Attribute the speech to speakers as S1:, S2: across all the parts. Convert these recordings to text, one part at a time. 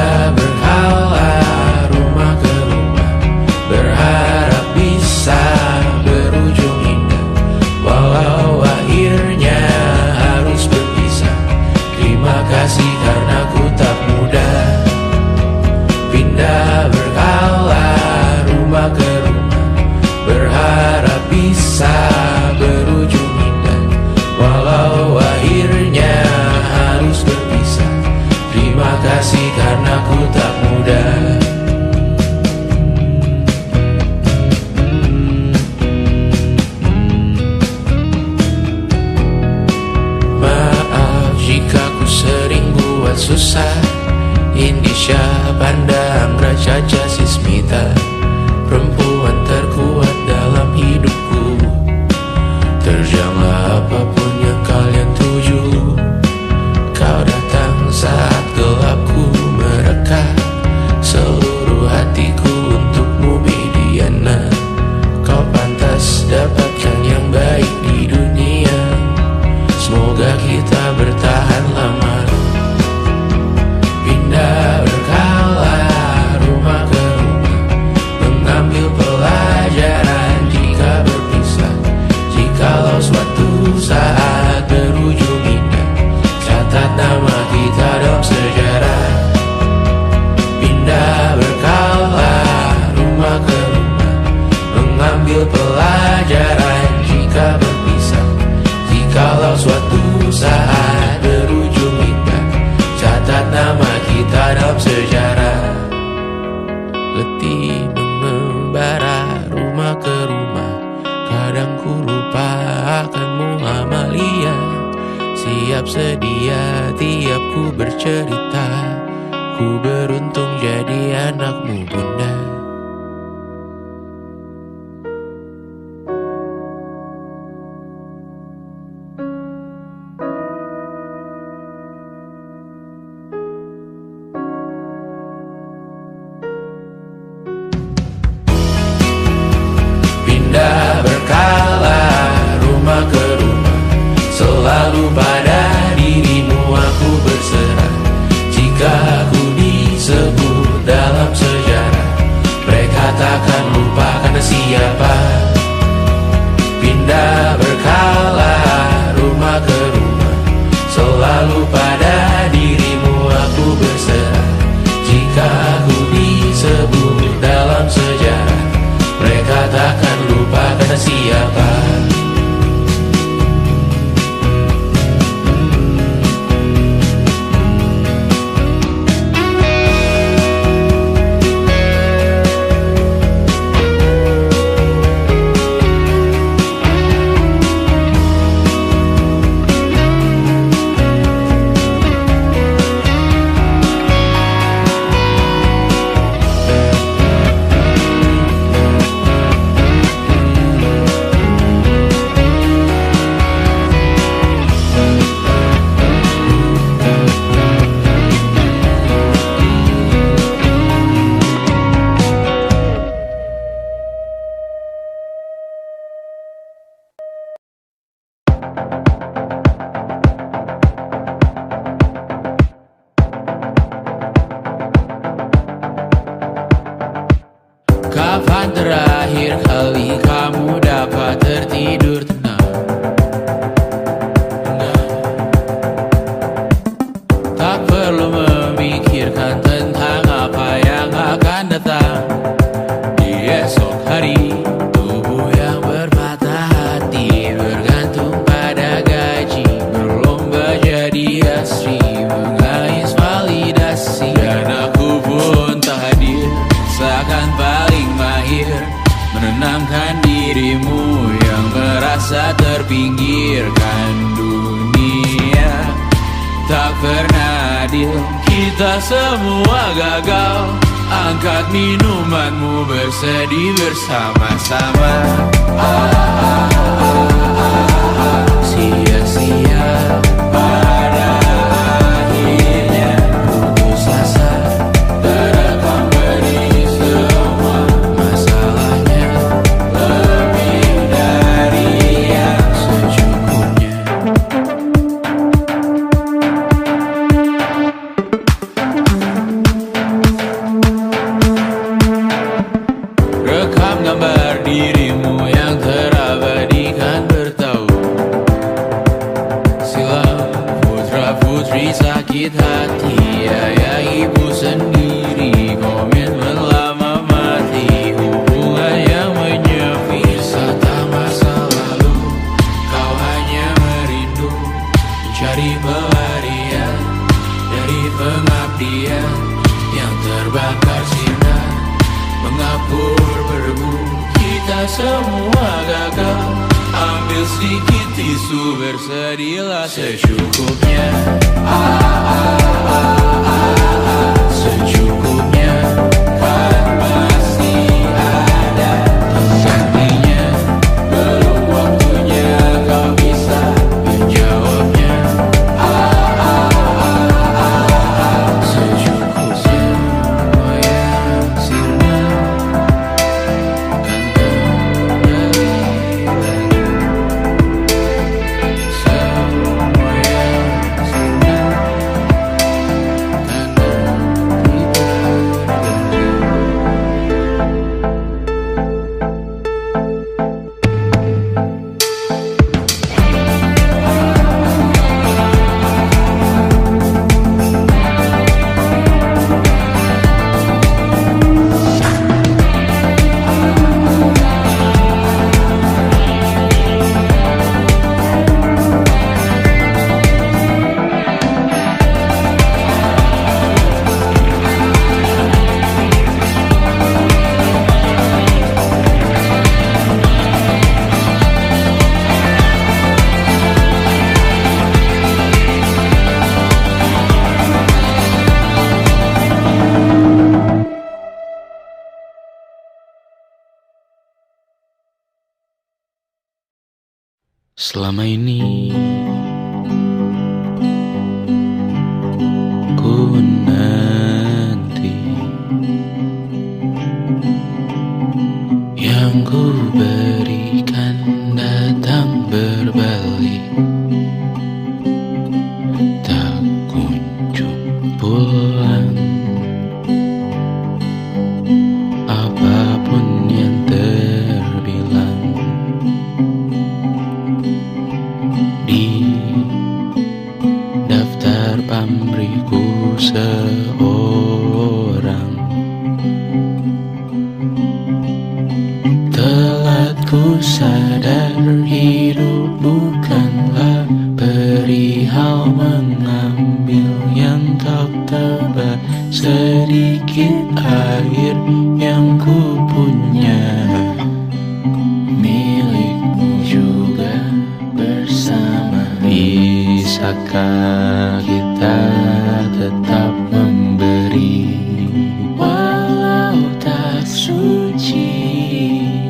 S1: Pindah berhala rumah ke rumah, berharap bisa berujung indah. Walau akhirnya harus berpisah, terima kasih karena ku tak mudah. Pindah berhala rumah ke rumah, berharap bisa berujung indah. Walau akhirnya harus berpisah, terima kasih karena ku tak mudah. Maaf jika ku sering buat susah. Indisha pandang Raja Jasismita, perempuan terkuat dalam hidupku. Terjanglah apapun yang kalian tuju. Kau datang saat gelapku mereka, seluruh hatiku untukmu Bidiana. Kau pantas dapatkan yang baik di dunia, semoga kita bertahan lama. Pindah berkala rumah ke rumah, mengambil pelajaran jika berpisah. Jikalau suatu saat berujung indah, catat nama kita dalam sejarah. Pindah berkala rumah ke rumah, mengambil pelajaran jika berpisah. Jikalau suatu saat berujung indah, catat nama kita dalam sejarah. Letih mengembara rumah ke rumah, kadang ku lupa akanmu Amalia. Siap sedia tiap ku bercerita, ku beruntung jadi anakmu bunda. Pindah berkala rumah ke rumah, selalu pada dirimu aku berserah. Jika aku disebut dalam sejarah, mereka takkan lupa karena siapa. Pindah berkala rumah ke rumah, selalu pada dirimu aku berserah. Jika aku disebut dalam sejarah, mereka takkan lupa karena siapa. Kapan terakhir kali kamu dapat tertidur tenang? Tak perlu memikirkan tentang apa yang akan datang di esok hari. Tubuh yang berpatah hati bergantung pada gaji, berlomba jadi asri, mengais validasi. Dan aku pun tak hadir, seakan paling mahir menenangkan dirimu yang merasa terpinggirkan dunia. Tak pernah adil, kita semua gagal. Angkat minumanmu, bersedih bersama-sama. Sia-sia pada akhirnya putus asa, terekam beri semua masalahnya, lebih dari yang secukupnya. impian yang terbakar sinar, mengapur berdebu. Kita semua gagal. Ambil sedikit tisu, bersedialah secukupnya. Secukupnya, kan pasti ada penggantinya. Belum waktunya kau bisa menjawabnya. Secukupnya, semua yang sirna kan kembali lagi. Semua yang sirna kan kembali selama ini ku nanti yang ku berikan datang berbalik, tak kunjung pulang. Apapun yang terbilang di daftar pamrihku seorang, telat ku sadar hidup bukanlah perihal mengambil yang kau tebak. Sedikit air yang ku punya milikmu juga bersama. Bisakah kita tetap memberi walau tak suci?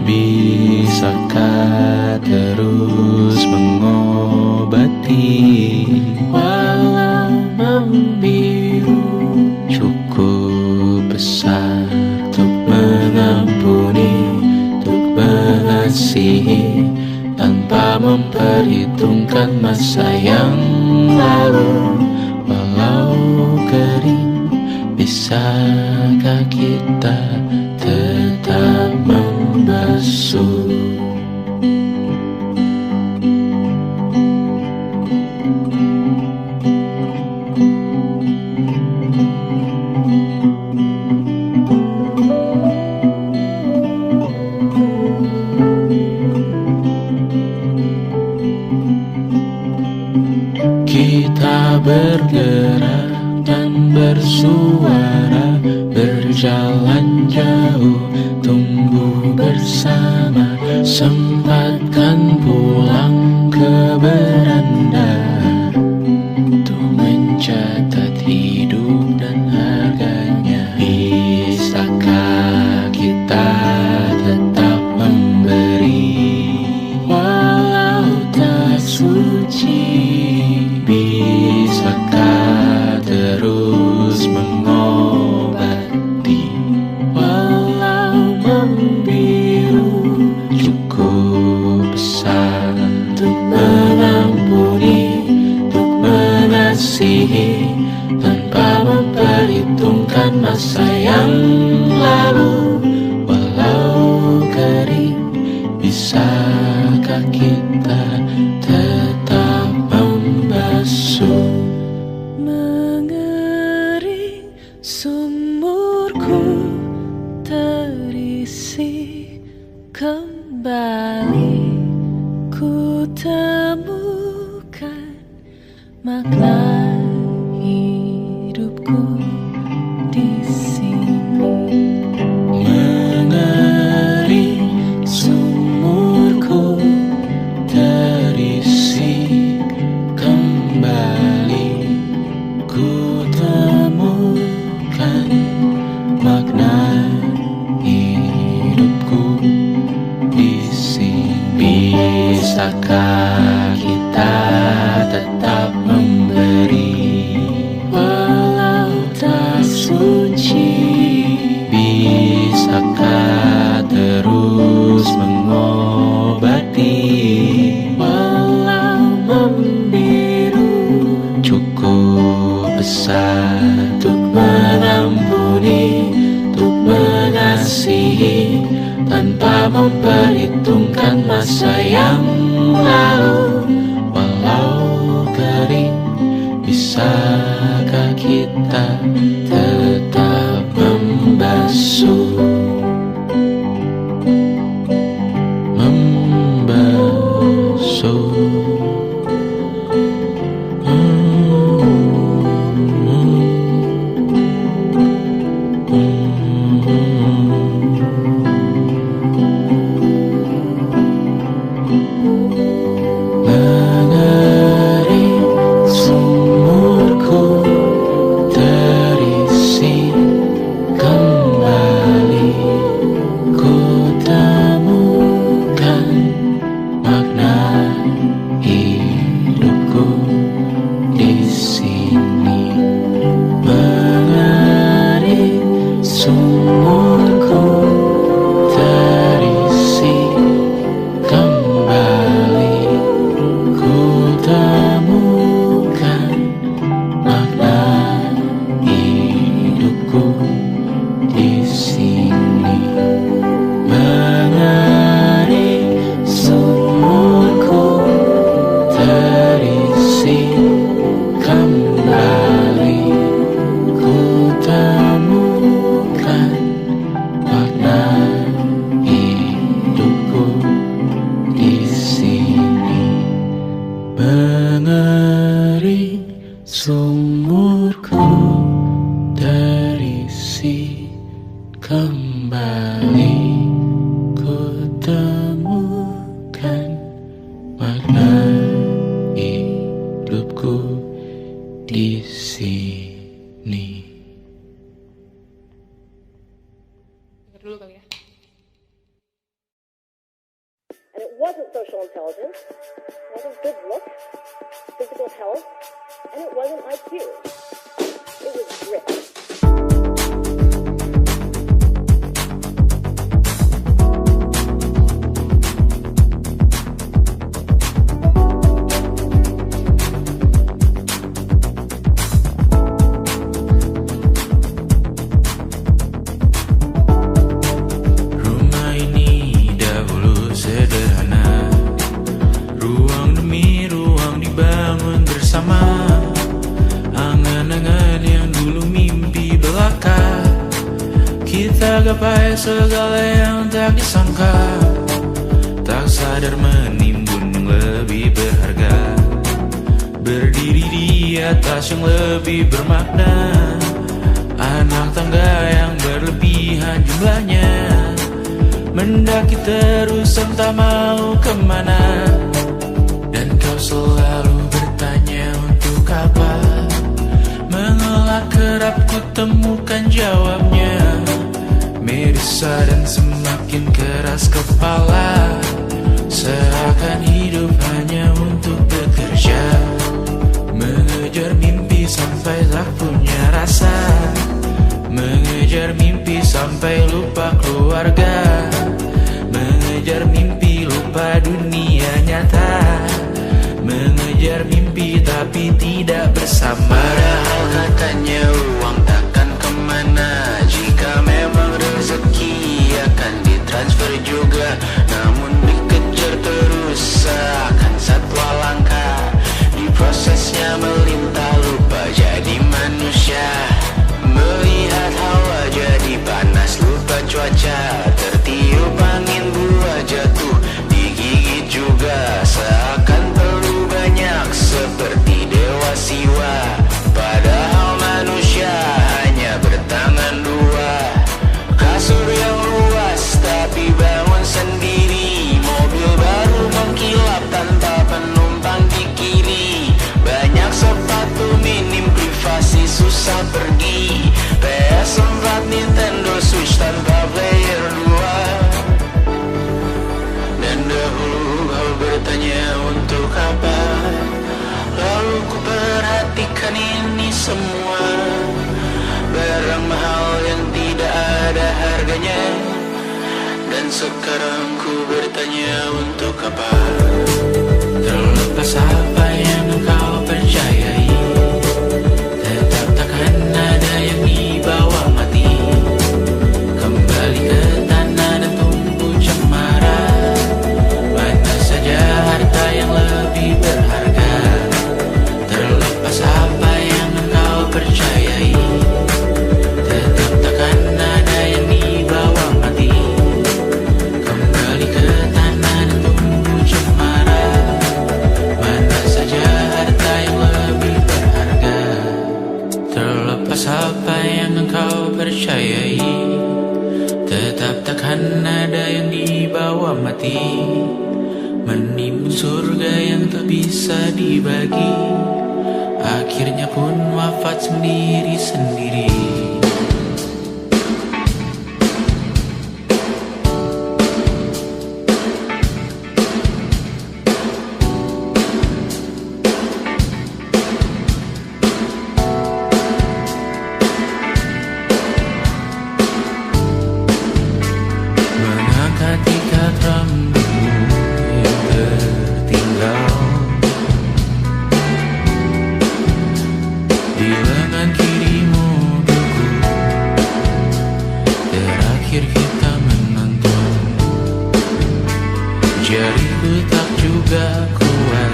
S1: Bisakah terus mengobati walau membiru? Cukup besar untuk mengampuni, untuk mengasihi tanpa memperhitungkan masa yang lalu. Walau kering, bisakah kita tetap membasuh? Kita bergerak dan bersuara, berjalan jauh, tumbuh bersama. Sempatkan pulang ke beranda untuk mencatat hidup dan harganya. Bisakah kita tetap memberi walau tak suci? Bisakah terus mengobati walau membiru? Cukup besar untuk mengampuni, untuk mengasihi tanpa memperhitungkan masa yang lalu. Walau kering, bisakah kita tetap membasuh?
S2: Mengering sumurku terisi kembali, ku temukan makna hidupku.
S1: benci. Bisakah terus mengobati walau membiru cukup besar untuk mengampuni, untuk mengasihi tanpa memperhitungkan masa yang lalu. Walau kering, bisakah kita tetap membasuh, membasuh. Mengering sumurku terisi kembali, ku temukan makna hidupku di sini. Mengering sumurku terisi kembali, ku temukan makna hidupku di sini. Mengering sumurku terisi kembali, ku temukan makna hidupku di sini. Mengering sumurku terisi kembali, ku temukan makna hidupku di sini.
S3: Dengar dulu kali ya.
S4: And it wasn't social intelligence, it wasn't good looks, physical health, and it wasn't IQ. It was grit.
S1: Rumah ini dahulu sederhana, ruang demi ruang dibangun bersama. Angan-angan yang dulu mimpi belaka, kita gapai segala yang tak disangka. Tak sadar menimbun yang lebih berharga, berdiri di atas yang lebih bermakna. Anak tangga yang berlebihan jumlahnya, mendaki terus entah mau kemana. Dan kau selalu bertanya untuk apa, mengelak kerap ku temukan jawabnya. Merisa dan semakin keras kepala, seakan hidup hanya untuk bekerja. Mengejar mimpi sampai tak punya rasa, mengejar mimpi sampai lupa keluarga, mengejar mimpi lupa dunia nyata, mengejar mimpi tapi tidak bersama. Padahal katanya uang takkan kemana, jika memang rezeki akan ditransfer juga. Namun dikejar terus seakan satwa langka, di prosesnya melintas lupa jadi manusia. Melihat hawa jadi panas lupa cuaca, tertiup angin buah jatuh digigit juga. Seakan perlu banyak seperti dewa siwa, padahal manusia sekarang ku bertanya untuk apa? Terlepas apa yang engkau percayai, tetap takkan ada yang dibawa mati. Kembali ke tanah dan tumbuh cemara. Mana saja harta yang lebih berharga. Terlepas apa yang engkau percayai, tetap takkan ada yang dibawa mati. Kembali ke tanah dan tumbuh cemara. Mana saja harta yang lebih berharga. Terlepas apa yang engkau percayai, tetap takkan ada yang dibawa mati. Menimbun surga yang tak bisa dibagi, akhirnya pun wafat sendiri-sendiri. Mengangkat ikat rambutmu yang tertinggal di lengan kirimu beku. Terakhir kita menonton, jariku tak juga kuat,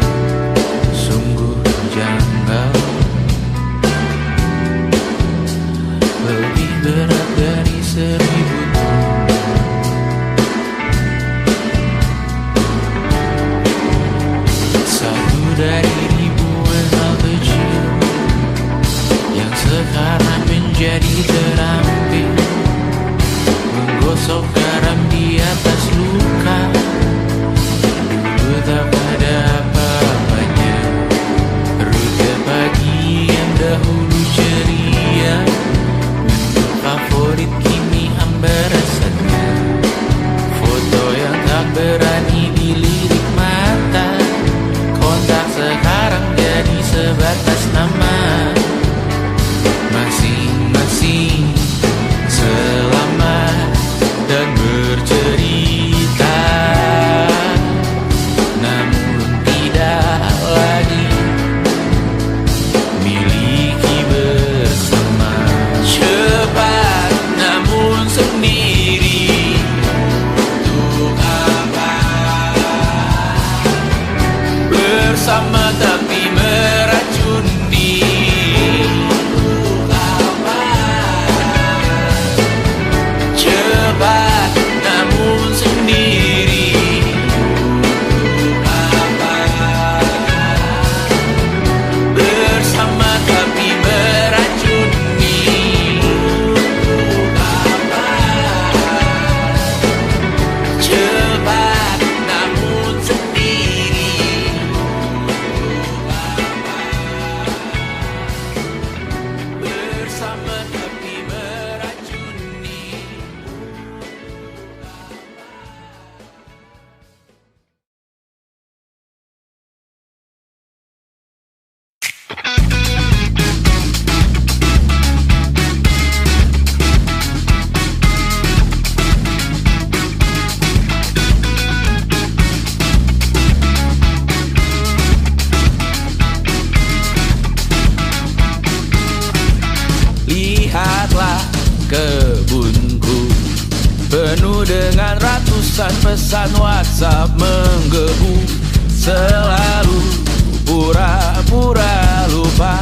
S1: sungguh janggal. Lebih berat dari 1000 ton. Satu dari ribuan hal kecil yang sekarang menjadi terampil, menggosok garam di atas luka. Dulu tak ada apa-apanya, rute pagi yang dahulu ceria, menu favorit kini hambar rasanya. Foto yang tak berani dilirik mata, kontak sekarang jadi sebatas nama. Masing-masing selamat dan bercerita, namun tidak lagi miliki bersama. Cepat namun sendiri, untuk apa? Bersama tapi meracuni, untuk apa? Cepat namun sendiri, untuk apa? Bersama tapi meracuni, untuk apa? Cepat namun sendiri, bersama tapi meracuni. Lihatlah kebunku, penuh dengan ratusan pesan WhatsApp menggebu. Selalu pura-pura lupa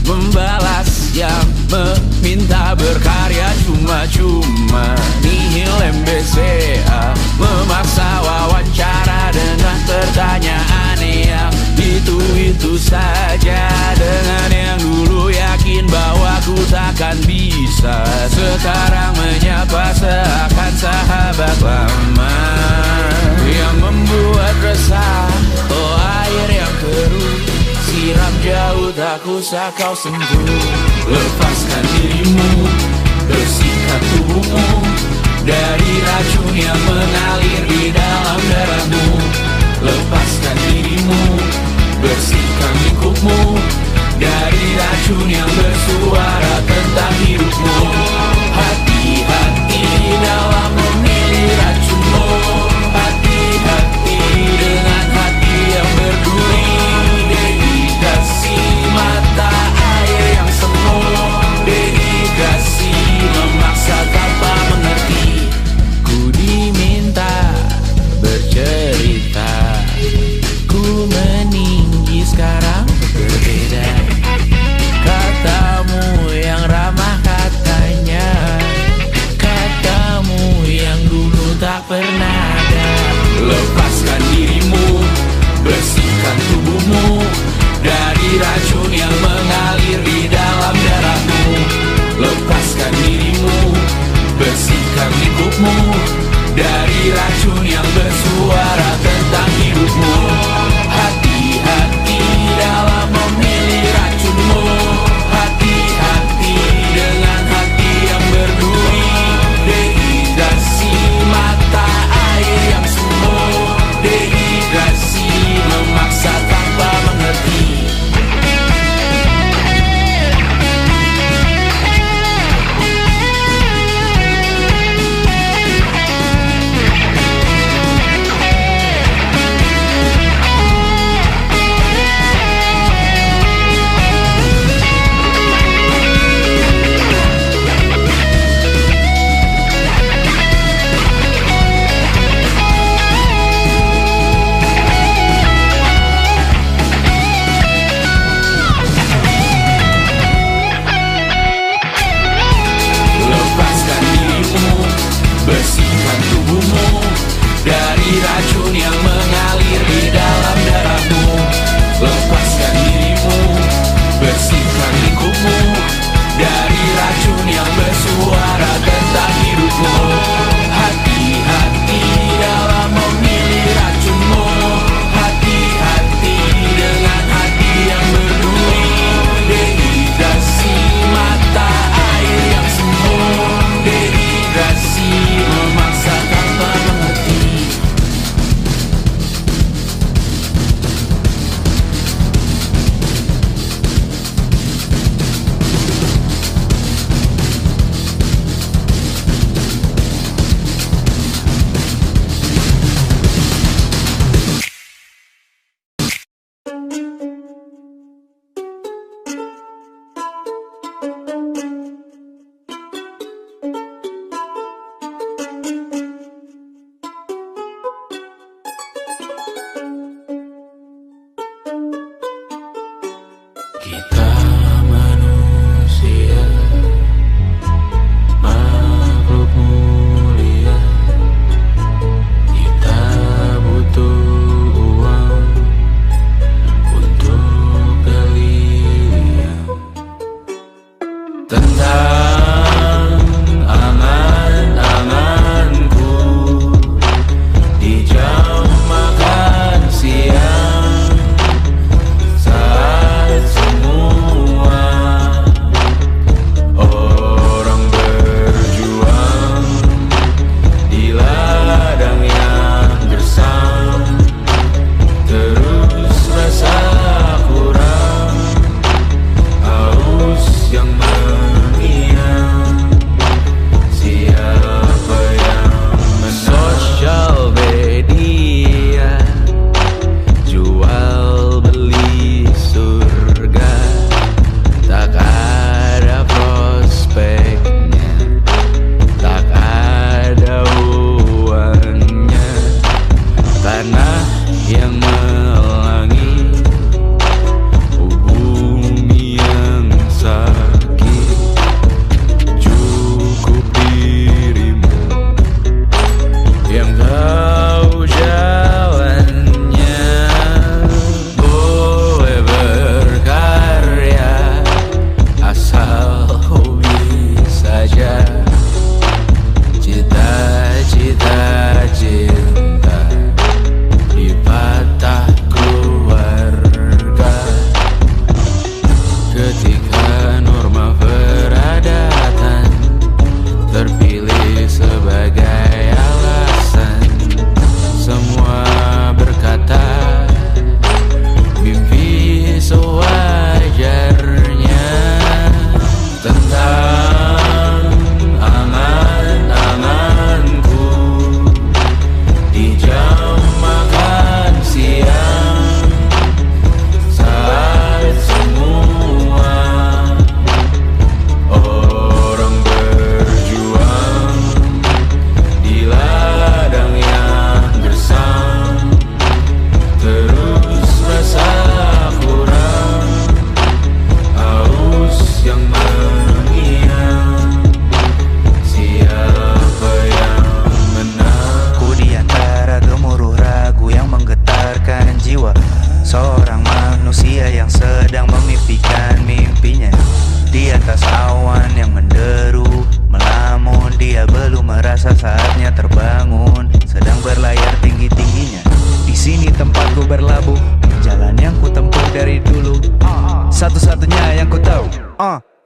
S1: membalas yang meminta berkarya cuma-cuma. Nihil MBCA memaksa wawancara dengan pertanyaan yang itu-itu saja. Dengan yang dulu yakin bahwa ku takkan bisa, sekarang menyapa seakan sahabat lama. Yang membuat resah, oh air yang keruh, siram jauh tak usah kau sentuh. Lepaskan dirimu, bersihkan tubuhmu dari racun yang mengalir di dalam darahmu. Lepaskan dirimu, bersihkan lingkupmu dari racun yang bersuara tentang hidupmu. Hati-hati dalam memilih racunmu.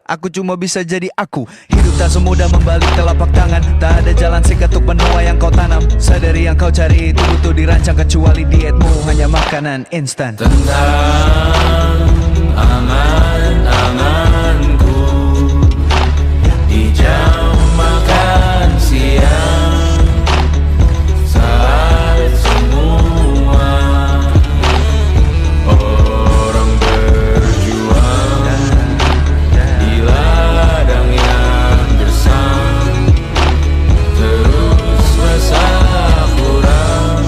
S5: Aku cuma bisa jadi aku. Hidup tak semudah membalik telapak tangan. Tak ada jalan singkat untuk menuai yang kau tanam. Sadari yang kau cari itu butuh dirancang. Kecuali dietmu hanya makanan instan.
S1: Tentang angan-anganku di jam makan siang, saat semua orang berjuang di ladang yang gersang, terus basah kurang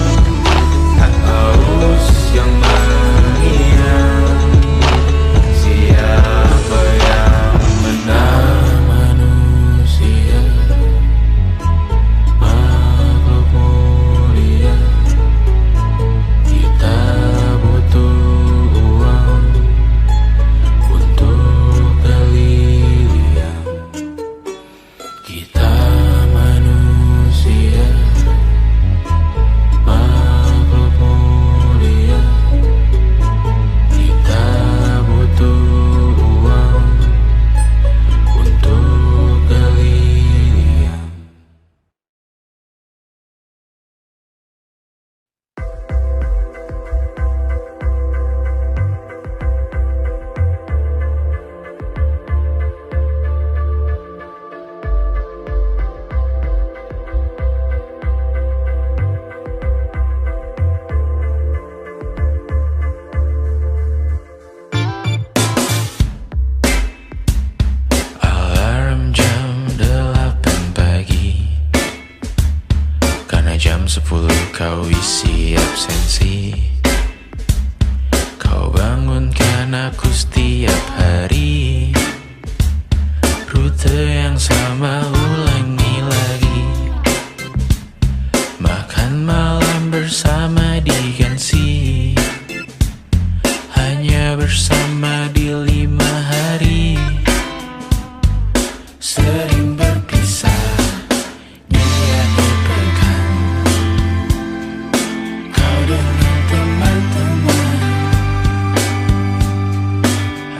S1: haus yang menghina. Siapa yang menang manusia, makhluk mulia. Kita butuh uang untuk keliling. Kita manusia, makhluk mulia. Kita butuh uang untuk keliling. Alarm jam 8 pagi, karena jam 10 kau isi absensi. Kau bangunkan aku setiap hari, rute yang sama ulangi lagi. Makan malam bersama diganti, hanya bersama di 5 hari. Sering berpisah di akhir pekan, kau dengan teman-teman.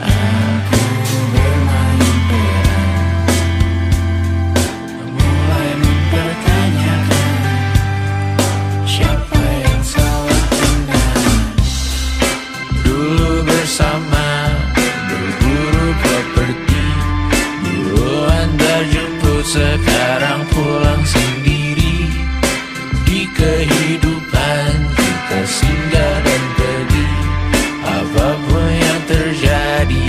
S1: Aku bermain peran, mulai mempertanyakan siapa yang salah benar. Dulu bersama berburu properti, dulu antar jemput, sekarang pulang sendiri. Di kehidupan kita singgah dan pergi, apapun yang terjadi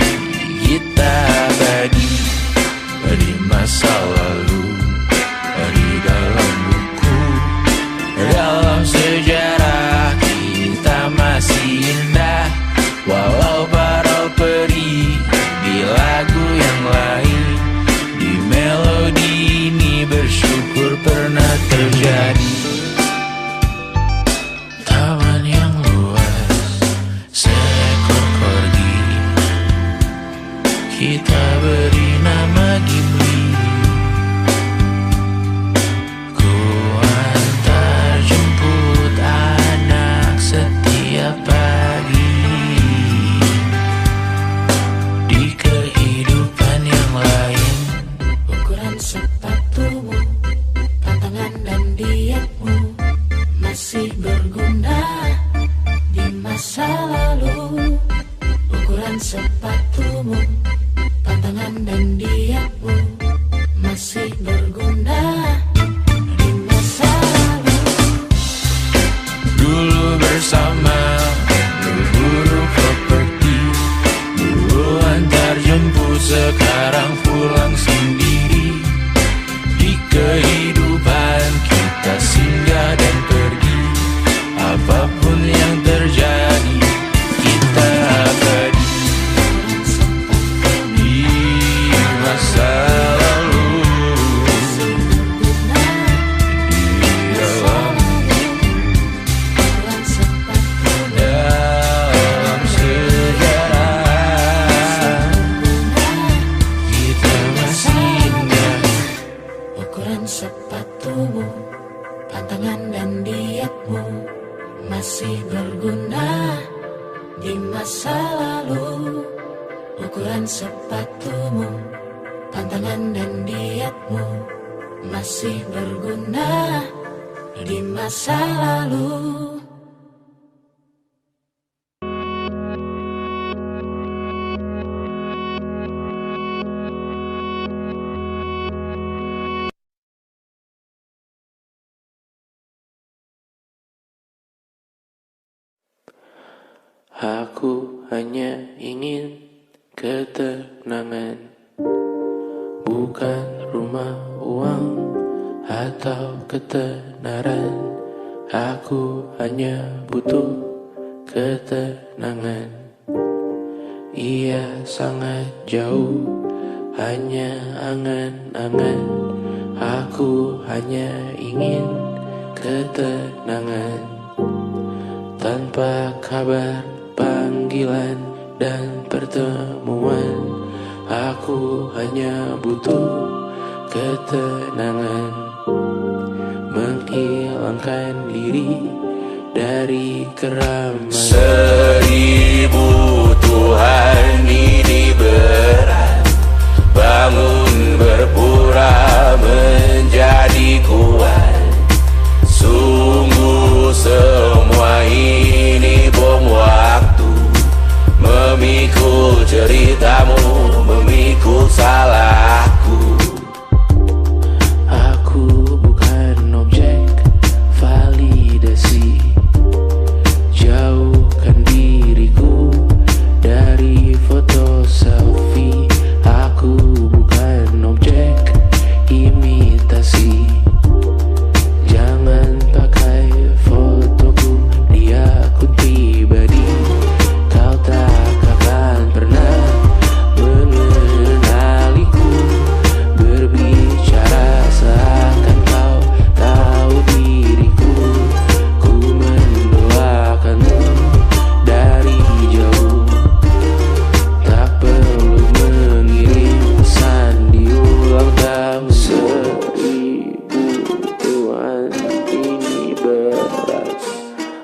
S1: kita abadi. Di masa lalu, di dalam buku, dalam sejarah kita masih indah. Walau para peri di lagu yang lain, di melodi ini bersyukur pernah terjadi. Taman yang luas, seekor corgi, kita beri nama Gimli. Ku antar jemput anak setiap pagi. Di kehidupan yang lain,
S2: Ukuran sepatumu, tantangan dan dietmu masih berguna di masa lalu. Ukuran sepatumu, tantangan dan dietmu masih berguna di masa lalu.
S1: dulu bersama berburu properti, dulu antar jemput, sekarang pulang sendiri. Di kehidupan kita singgah dan pergi, apapun yang terjadi kita abadi. Di masa lalu, di dalam
S2: Ukuran sepatumu,
S1: dalam sejarah kita masih indah.
S2: ukuran sepatumu, tantangan dan dietmu masih berguna di masa lalu. ukuran sepatumu, pantangan dan dietmu masih berguna di masa lalu.
S1: Aku hanya ingin ketenangan, bukan rumah, uang, atau ketenaran. Aku hanya butuh ketenangan. Ia sangat jauh, hanya angan-angan. Aku hanya ingin ketenangan. Tanpa kabar, panggilan dan pertemuan, aku hanya butuh ketenangan. Menghilangkan diri dari keramaian. 1000 Tuhan ini berat, bangun berpura menjadi kuat. Sungguh semua ini bom waktu, memikul ceritamu, memikul salahku. Aku bukan objek validasi, jauhkan diriku dari foto selfie. Aku bukan objek imitasi, jangan pakai fotoku di akun pribadi. Kau tak akan pernah mengenaliku, berbicara seakan kau tahu diriku. Ku mendoakanmu dari jauh, tak perlu mengirim pesan di ulang tahun. 1000 Tuhan ini berat,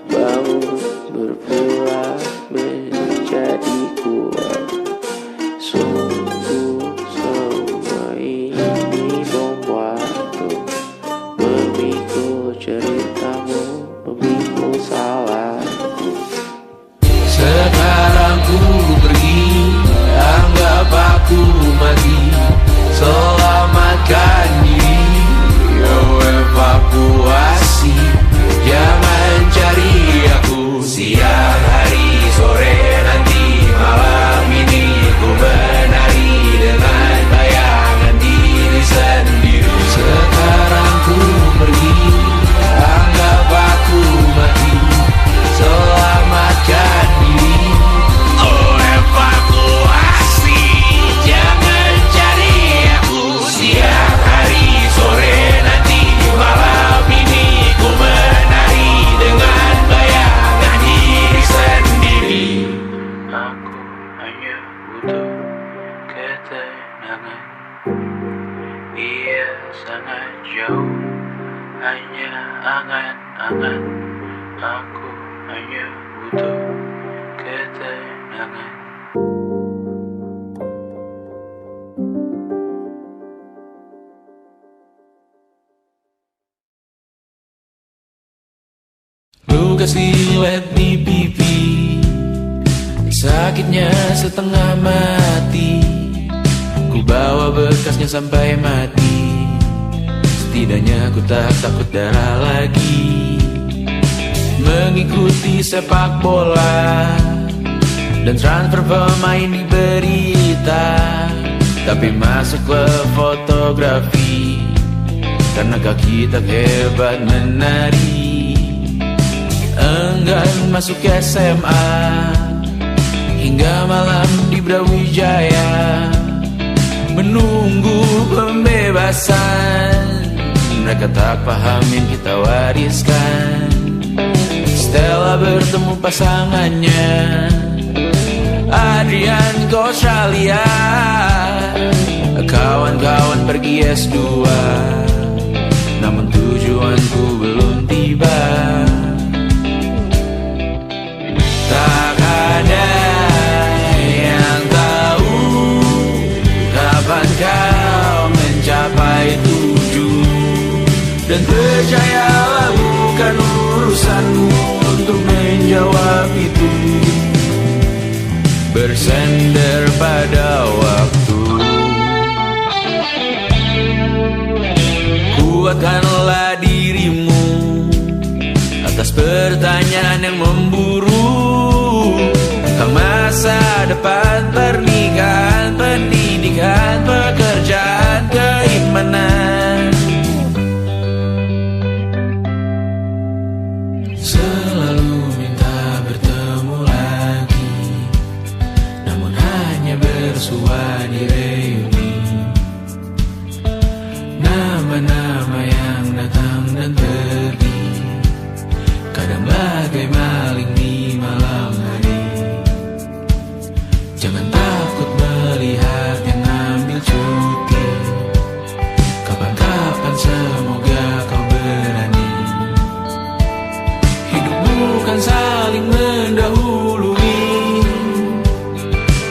S1: bangun berpura menjadi kuat. Sungguh semua ini bom waktu, memikul ceritamu, memikul salahku. Sekarang ku pergi, anggap aku mati. Selamatkan diri, evakuasi. Jangan cari aku siang, hari, sore, nanti, malam ini. Ku menari dengan bayangan diri sendiri. Sekarang ku pergi, anggap aku mati. Selamatkan diri, evakuasi. Jangan cari aku siang, hari, sore, nanti, malam ini. Ku menari dengan bayangan diri sendiri. Aku hanya butuh ketenangan. Ia sangat jauh, hanya angan-angan. Aku hanya butuh ketenangan. Luka silet di pipi, sakitnya setengah mati. Ku bawa bekasnya sampai mati. Setidaknya ku tak takut darah lagi. Mengikuti sepak bola dan transfer pemain di berita, tapi masuk ke fotografi karena kaki tak hebat menari. Enggan masuk SMA hingga malam di Brawijaya, menunggu pembebasan. Mereka tak paham yang kita wariskan. Stella bertemu pasangannya, Adrian ke Australia. Kawan-kawan pergi S2, namun tujuanku belum tiba. Tak ada yang tahu Dan percayalah bukan urusanmu untuk menjawab itu. Bersender pada waktu. Kuatkanlah dirimu atas pertanyaan yang memburu tentang masa depan, pernikahan, pendidikan, pekerjaan, keimanan. Selalu minta bertemu lagi, namun hanya bersua di reuni. Nama-nama yang datang dan pergi, kadang bagai maling di malam hari. Jangan takut melihat yang ambil cuti, kapan-kapan semoga kau berani. Hidup bukan saling mendahului,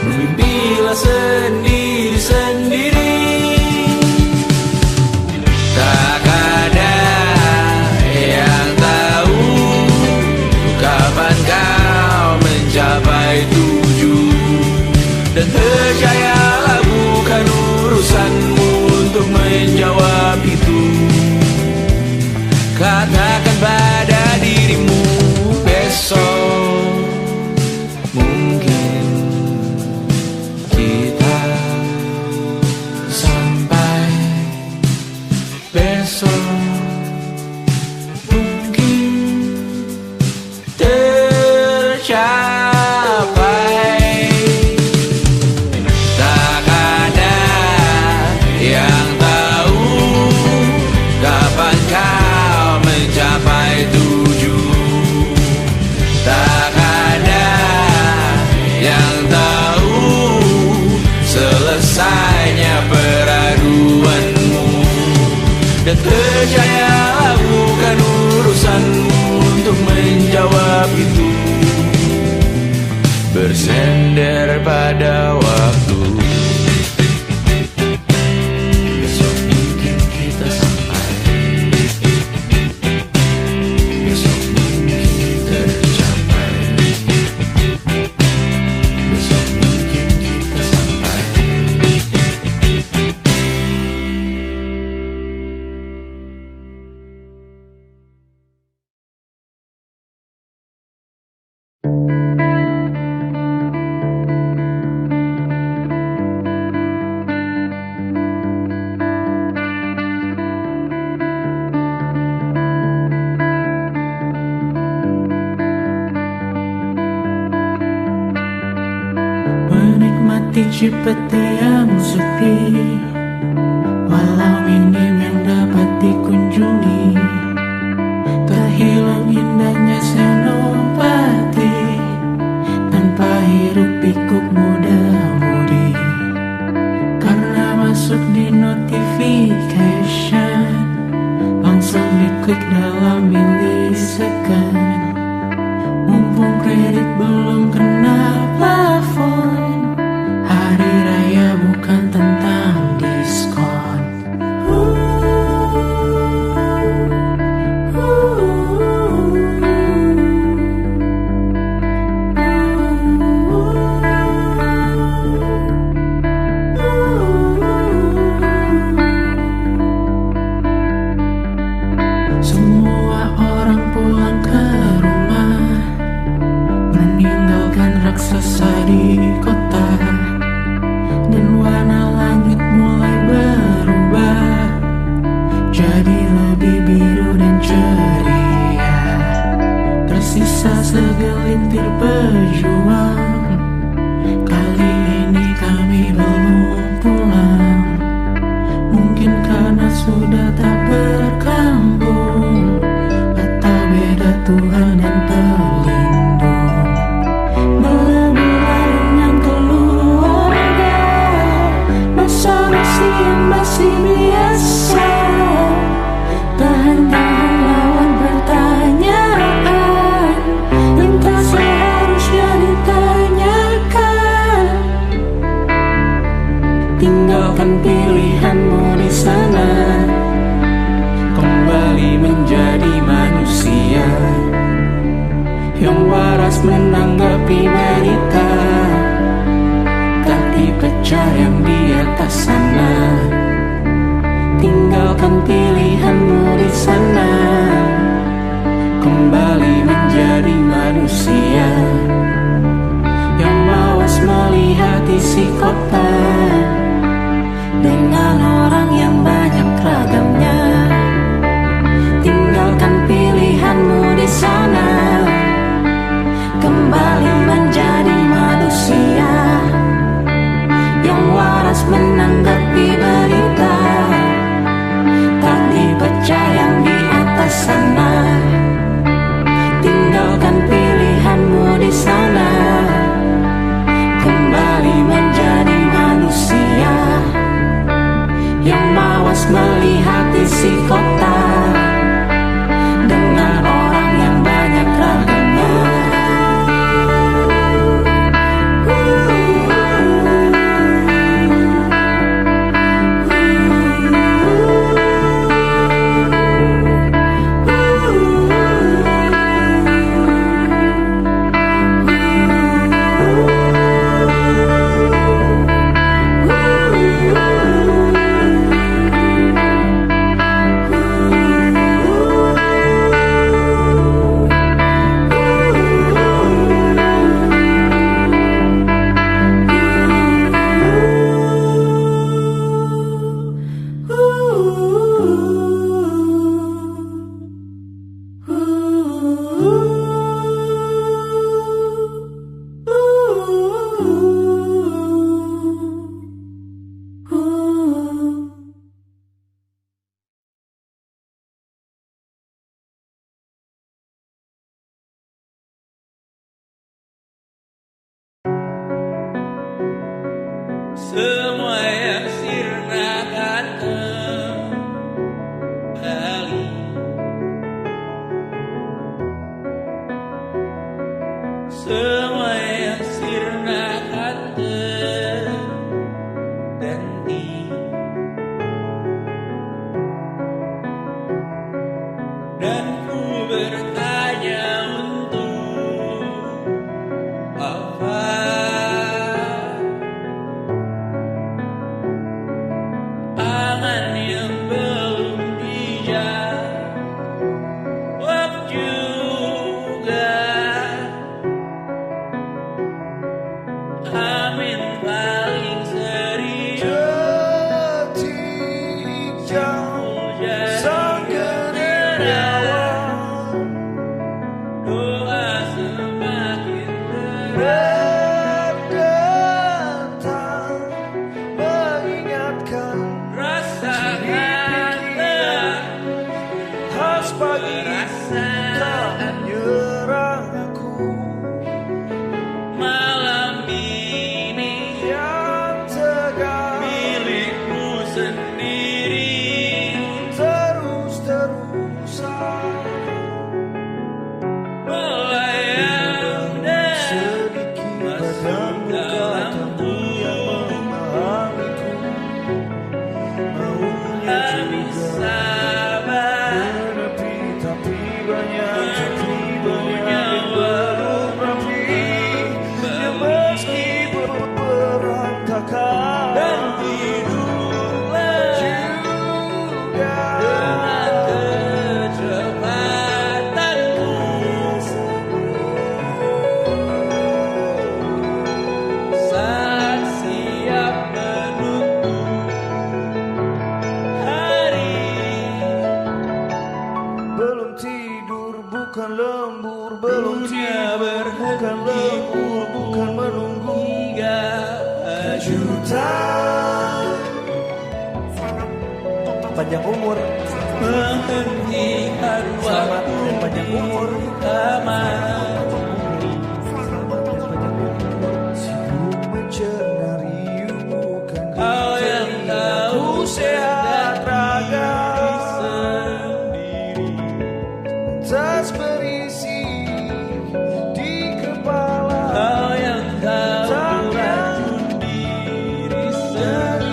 S1: bermimpilah sendiri-sendiri. Tak ada yang tahu kapan kau mencapai tujuh. Dan percayalah bukan urusanmu untuk menjawab itu. Katakan pada dirimu besok mungkin kita sampai. Besok mungkin tercapai. Tak ada yang tahu kapan kau mencapai tujuh. Tak ada yang tahu selesainya peraduanmu. Dan percayalah bukan urusanmu untuk menjawab itu. Bersender pada waktu. Besok mungkin kita sampai. Besok mungkin tercapai. Besok mungkin kita sampai.
S6: Menikmati Cipete yang sepi, walau minim yang dapat dikunjungi. Terhilang indahnya senopati tanpa hiruk pikuk muda-mudi. Karena masuk di notification, langsung diklik dalam milisecond. Mumpung kredit belum kena plafon, hari raya bukan tentang diskon. Semua orang pulang ke rumah, meninggalkan raksasa di kota. Dan warna langit mulai berubah, jadi lebih biru dan ceria. Tersisa segelintir pejuang, kali ini kami belum pulang. Mungkin karena sudah tak berkambung, atau beda Tuhan yang pelindung. Belah-belah dengan keluarga, basa-basi yang masih biasa. Tahan-tahan lawan pertanyaan yang tak seharusnya ditanyakan. Tinggalkan pilihanmu di sana, kembali pacar yang di atas sana. Tinggalkan pilihanmu di sana. Kembali menjadi manusia yang mawas melihat isi kota dengan orang yang banyak ragamnya. Tinggalkan pilihanmu di sana. Kembali menjadi manusia yang waras menanggapi berita. Tak dipecah yang di atas sana. Tinggalkan pilihanmu di sana. Kembali menjadi manusia yang mawas melihat isi kota dengan orang yang banyak ragamnya.
S7: Semua yang sirna akan kembali. Semua yang sirna akan terganti. Dan ku bertanya untuk apa? Angan yang belum dijawab juga. Amin paling serius. Detik jauh sang generawan. Doa semakin berat datang mengingatkan rasakan khas pagi tak menyerang aku. Malam ini yang tegar milikmu sendiri. Terus-terusan melayang dan masuk dalam tubuh. Tak bisa tapi banyak yang belum rapi. Yang meski berantakan dan hiduplah juga dengan kecepatanmu. Saat siap menunggu belum tidur bukan lembur, belum tidur bukan lembur, bukan menunggu hingga kejutan. Panjang umur, menghentikan waktu, panjang umur, aman. Sibuk mencerna riuh bukan kau yang tahu sehat raga. Tas berisi di kepala. Kau yang tahu racun diri sendiri.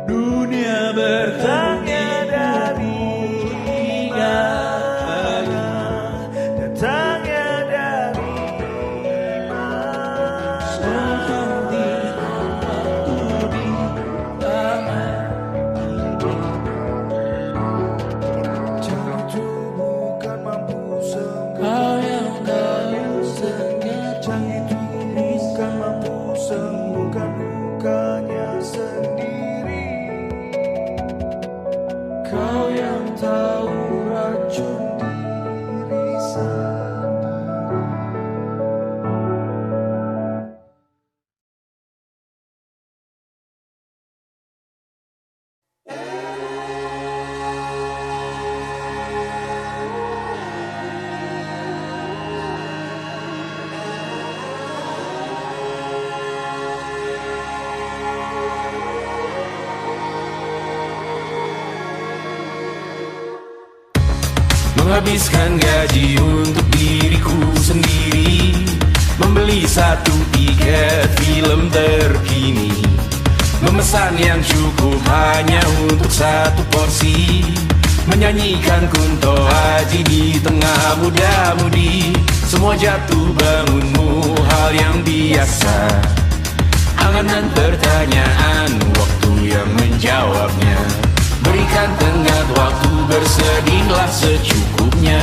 S7: Dunia bertanya dari mana datangnya dari
S1: Menghabiskan gaji untuk diriku sendiri, membeli satu tiket film terkini, memesan yang cukup hanya untuk satu porsi, menyanyikan Kunto Aji di tengah muda-mudi. Semua jatuh bangunmu hal yang biasa, angan-angan pertanyaan, waktu yang menjawabnya. Berikan tenggat waktu, bersedihlah secukupnya.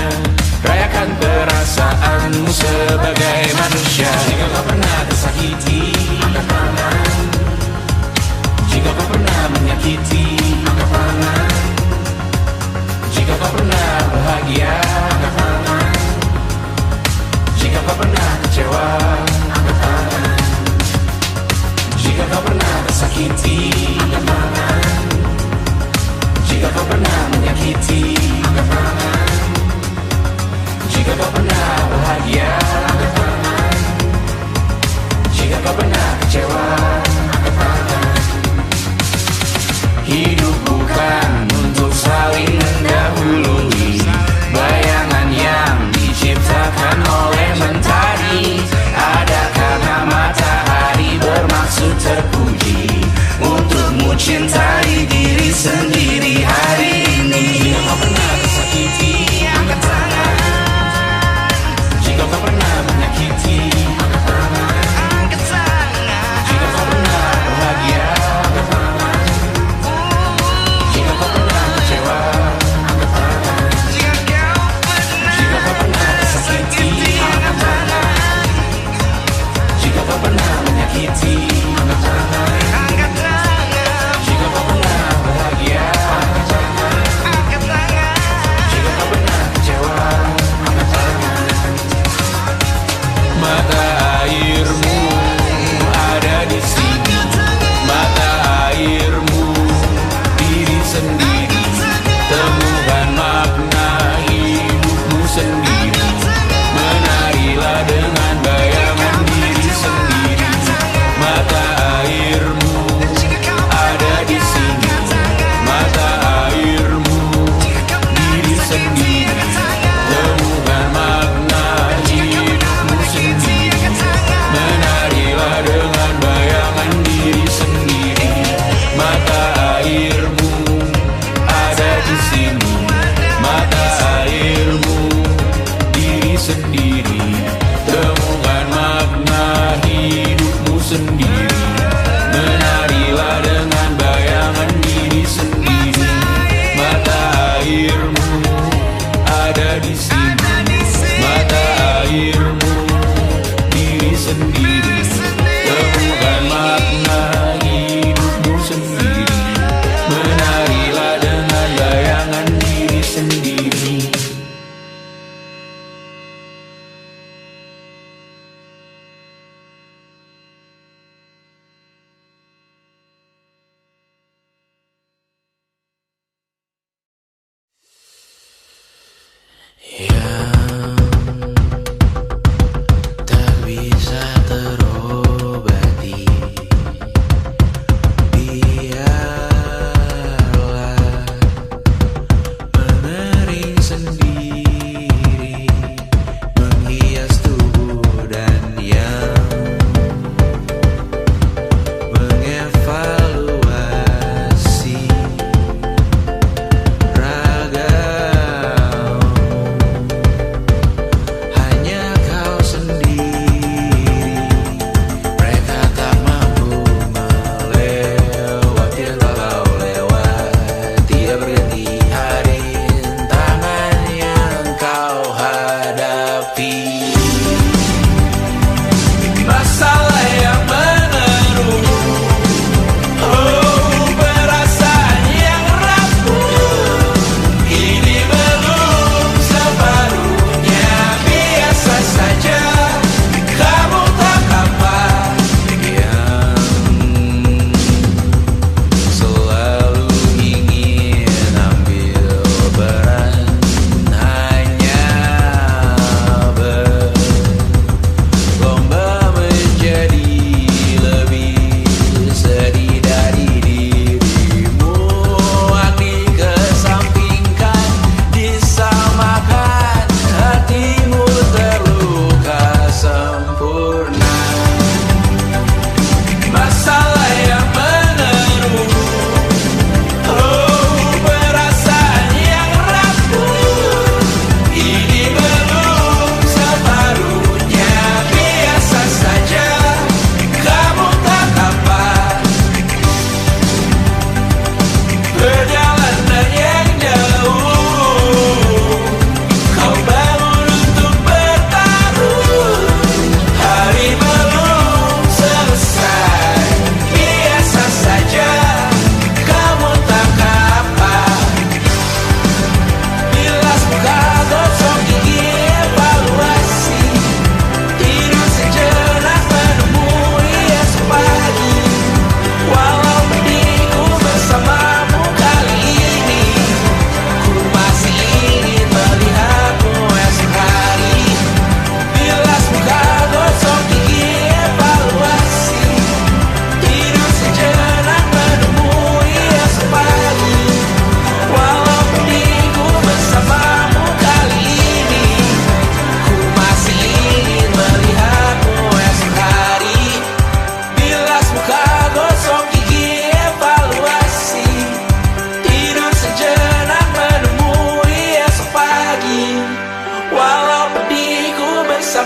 S1: Rayakan perasaanmu sebagai manusia. Jika kau pernah tersakiti, angkat tangan. Jika kau pernah menyakiti, angkat tangan. Jika kau pernah bahagia, angkat tangan. Jika kau pernah kecewa, angkat tangan. Jika kau pernah tersakiti, angkat tangan. Jika kau pernah menyakiti, angkat tangan. Jika kau pernah bahagia, angkat tangan. Jika kau pernah kecewa, angkat tangan. Hidup bukan untuk saling mendahului, bayangan yang diciptakan oleh mentari. Ada karena matahari bermaksud terpuji, untukmu cintai diri sendiri hari ini. Jika kau pernah tersakiti, angkat tangan. Jika kau pernah menyakiti, angkat tangan. Jika kau pernah bahagia, angkat tangan. Jika kau pernah kecewa, angkat tangan. Jika kau pernah tersakiti, angkat tangan. Jika kau pernah menyakiti, angkat tangan. Jika kau pernah bahagia, angkat tangan. Jika kau pernah kecewa, angkat tangan. Mata airmu ada di sini, mata airmu diri sendiri. Temukan makna hidupmu sendiri. Menarilah dengan bayangan diri sendiri. Mata airmu ada di sini, mata airmu diri sendiri. Temukan makna hidupmu sendiri. Menarilah dengan bayangan diri sendiri. Mata airmu ada di sini, mata airmu diri sendiri. Temukan makna hidupmu sendiri. Menarilah dengan bayangan diri sendiri. Mata airmu ada di sini, mata airmu diri sendiri. Temukan makna hidupmu sendiri. Menarilah dengan bayangan diri sendiri. Yang tak bisa terobati, biarlah mengering sendiri, menghias tubuh dan yang mengevaluasi ragam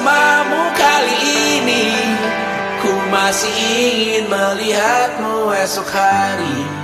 S7: bersamamu kali ini. Ku masih ingin melihatmu esok hari.